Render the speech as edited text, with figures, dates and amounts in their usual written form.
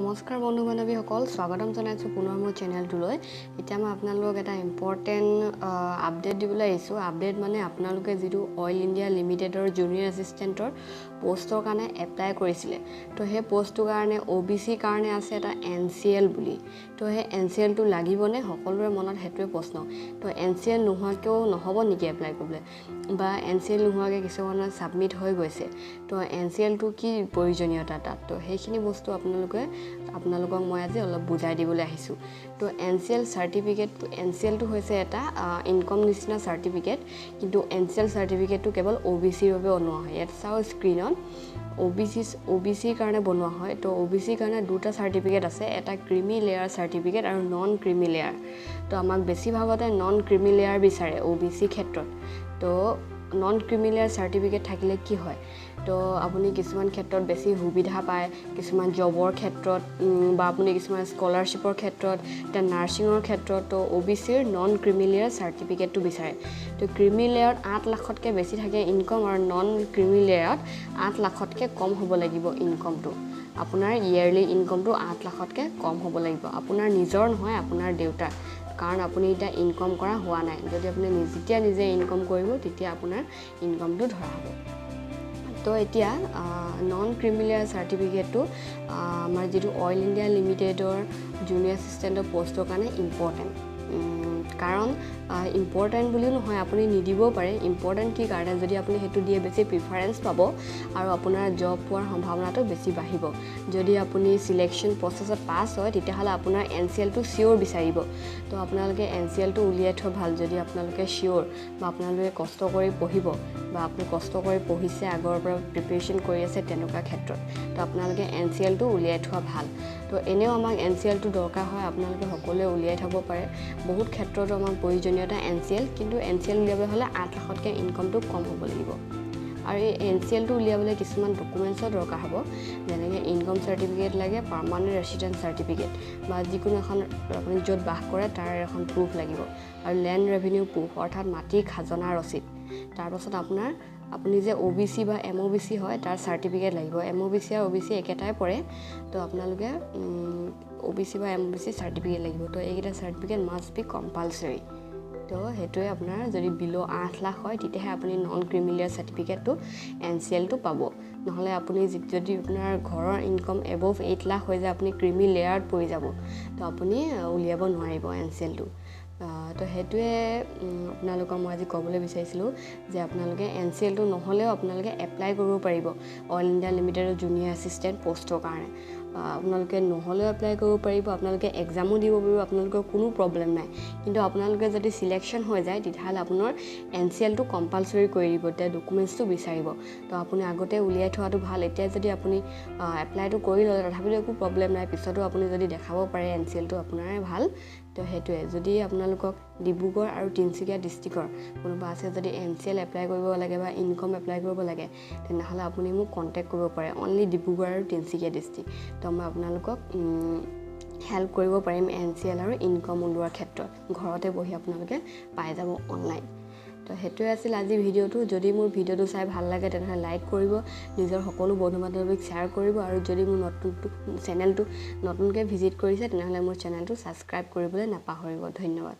নমস্কাৰ বন্ধু বান্ধৱীসকল স্বাগতম জনাইছো পুনৰ মোৰ চেনেলটোলৈ এতিয়া মই আপোনালোকক এটা ইম্পৰ্টেন্ট আপডেট দিবলৈ আহিছো আপডেট মানে আপোনালোকে যেটো অইল ইন্ডিয়া লিমিটেডৰ জুনিয়ৰ এসিস্টেন্টৰ পোষ্টৰ কাৰণে এপ্লাই কৰিছিলে তো হে পোষ্টৰ কাৰণে OBC কাৰণে আছে এটা NCL বুলি তো হে NCL টো লাগিবনে সকলোৰে মনত হেতুৱে প্ৰশ্ন তো NCL নোহোৱাকেও নহব নেকি এপ্লাই কৰিলে বা NCL নোহোৱাকে কিছুমানে সাবমিট হৈ গৈছে তো NCL টো কি প্ৰয়োজনীয়তা তাত তো হেখিনি বস্তু আপোনালোকক মই আজি অলপ বুজাই দিবলৈ আহিছো তো NCL সাৰ্টিফিকেট NCL টো হৈছে এটা ইনকাম নিচিনা সাৰ্টিফিকেট কিন্তু NCL সাৰ্টিফিকেট টো কেৱল OBC ৰ বাবে বনোৱা হয় ইয়াত চাও স্ক্ৰিনত OBC কাৰণে বনোৱা হয় তো OBC কাৰণে দুটা সাৰ্টিফিকেট আছে এটা ক্ৰিমি লেয়াৰ সাৰ্টিফিকেট আৰু নন ক্ৰিমি লেয়াৰ তো আমাক বেছি ভাগতে নন ক্ৰিমি লেয়াৰ বিচাৰে OBC ক্ষেত্ৰত তো নন ক্ৰিমি লেয়াৰ সাৰ্টিফিকেট থাকিলে কি হয় তো আপুনি কিছুমান ক্ষেত্ৰত বেছি সুবিধা পায় কিছুমান জবৰ ক্ষেত্ৰত বা আপুনি কিছুমান স্কলাৰশিপৰ ক্ষেত্ৰত এটা নাৰ্সিংৰ ক্ষেত্ৰত তো OBC ৰ নন ক্ৰিমি লেয়াৰ সাৰ্টিফিকেটটো বিচাৰে তো ক্ৰিমি লেয়াৰত 8 লাখতকৈ বেছি থাকে ইনকাম আৰু নন ক্ৰিমি লেয়াৰত 8 লাখতকৈ কম হ'ব লাগিব ইনকামটো আপোনাৰ ইয়াৰলি ইনকামটো 8 লাখতকৈ কম হ'ব লাগিব আপোনাৰ নিজৰ নহয় আপোনাৰ দেউতাৰ কাৰণ আপুনি এটা ইনকাম কৰা হোৱা নাই যদি আপুনি নিজে ইনকাম কৰিব তেতিয়া আপোনাৰ ইনকামটো ধৰা হ'ব তো এতিয়া নন ক্ৰিমিলেয়াৰ সাৰ্টিফিকেটটো আমাৰ যেটো অইল ইন্ডিয়া লিমিটেডৰ জুনিয়ৰ এসিস্টেন্টৰ পোষ্টৰ কাৰণে ইম্পৰ্টেন্ট কাৰণ ইম্পৰ্টেন্ট বুলি নহয় আপুনি নিদিব পাৰে ইম্পৰ্টেন্ট কি কাৰণে যদি আপুনি হেতু দিয়ে বেছি প্ৰিফাৰেন্স পাব আৰু আপোনাৰ জব পোৱাৰ সম্ভাৱনাটো বেছি বাঢ়িব যদি আপুনি সিলেকশন প্ৰসেছত পাস হয় তেতিয়াহলে আপোনাৰ NCL টো সিওৰ বিচাৰিব তো আপোনালোকে NCL টো উলিয়াই থোৱা ভাল যদি আপোনালোকে সিওৰ বা আপোনালোকে কষ্ট কৰি পঢ়িব বা আপুনি কষ্ট কৰি পঢ়িছে আগৰ পৰা প্ৰিপাৰেচন কৰি আছে তেনেকুৱা ক্ষেত্ৰত তো আপোনালোকে NCL টো উলিয়াই থোৱা ভাল তো এনেও আমাক NCL টো দৰকাৰ হয় আপোনালোকে সকলোৱে উলিয়াই থব পাৰে বহুত ক্ষেত্ৰত আমাক প্ৰয়োজনীয়তা NCL কিন্তু NCL উলিয়াবলৈ হলে 8 লাখতকৈ ইনকামটো কম হ'ব লাগিব আৰু এই NCL টো উলিয়াবলৈ কিছুমান ডকুমেন্টছৰ দৰকাৰ হ'ব যেনেকৈ ইনকাম সাৰ্টিফিকেট লাগে পাৰ্মানেন্ট ৰেসিডেন্ট সাৰ্টিফিকেট বা যিকোনো এখন আপুনি য'ত বাস কৰে তাৰ এখন প্ৰুফ লাগিব আৰু ল্যান্ড ৰেভিনিউ প্ৰুফ অৰ্থাৎ মাটি খাজনা ৰচিদ তাৰ পাছত আপুনি যে OBC বা MOBC হয় তাৰ সাৰ্টিফিকেট লাগিব MOBC আৰু OBC একেটাই পৰে তো আপোনালোকে OBC বা MOBC সাৰ্টিফিকেট লাগিব তো এইকেইটা সাৰ্টিফিকেট মাষ্ট বি কম্পালসৰি তো হেতুৱে আপোনাৰ যদি বিলো 8 লাখ হয় তেতিয়াহে আপুনি নন ক্ৰিমিলেয়াৰ সাৰ্টিফিকেটটো NCL টো পাব নহলে আপুনি যদি আপোনাৰ ঘৰৰ ইনকাম এবভ 8 লাখ হৈ যায় আপুনি ক্ৰিমি লেয়াৰত পৰি যাব তো আপুনি উলিয়াব নোৱাৰিব NCL টো তো হেতুৱে আপোনালোকক মই আজি ক'বলৈ বিচাৰিছিলো যে আপোনালোকে NCL টো নহলেও আপোনালোকে এপ্লাই কৰিব পাৰিব অইল ইন্ডিয়া লিমিটেডৰ জুনিয়ৰ এসিস্টেন্ট পোষ্টৰ কাৰণে আপোনালোকে নহলেও এপ্লাই কৰিব পাৰিব আপোনালোকে এক্সামও দিব পাৰিব আপোনালোকৰ কোনো প্ৰবলেম নাই কিন্তু আপোনালোকে যদি সিলেকশন হৈ যায় তেতিয়াহলে আপোনাৰ NCL টো কম্পালসৰি কৰি দিব তে ডকুমেন্টছটো বিচাৰিব তো আপুনি আগতে উলিয়াই থোৱাটো ভাল এতিয়া যদি আপুনি এপ্লাইটো কৰি ললে তথাপিও একো প্ৰবলেম নাই পিছতো আপুনি যদি দেখাব পাৰে NCL টো আপোনাৰে ভাল তো হেতুৱে যদি আপোনালোকক ডিব্ৰুগড় আৰু তিনচুকীয়া ডিস্ট্ৰিক্টৰ কোনোবা আছে যদি NCL এপ্লাই কৰিব লাগে বা ইনকাম এপ্লাই কৰিব লাগে তেনেহলে আপুনি মোক কন্টাক্ট কৰিব পাৰে অনলি ডিব্ৰুগড় আৰু তিনচুকীয়া ডিস্ট্ৰিক্ট তো মই আপোনালোকক হেল্প কৰিব পাৰিম NCL আৰু ইনকাম উলোৱাৰ ক্ষেত্ৰত ঘৰতে বহি আপোনালোকে পাই যাব অনলাইন তো হেতুৱে আছিল আজি ভিডিওটো যদি মোৰ ভিডিওটো চাই ভাল লাগে তেনেহলে লাইক কৰিব নিজৰ সকলো বন্ধু বান্ধৱীক শ্বেয়াৰ কৰিব আৰু যদি মোৰ নতুন চেনেলটো নতুনকৈ ভিজিট কৰিছে তেনেহলে মোৰ চেনেলটো সাবস্ক্ৰাইব কৰিবলৈ নাপাহৰিব ধন্যবাদ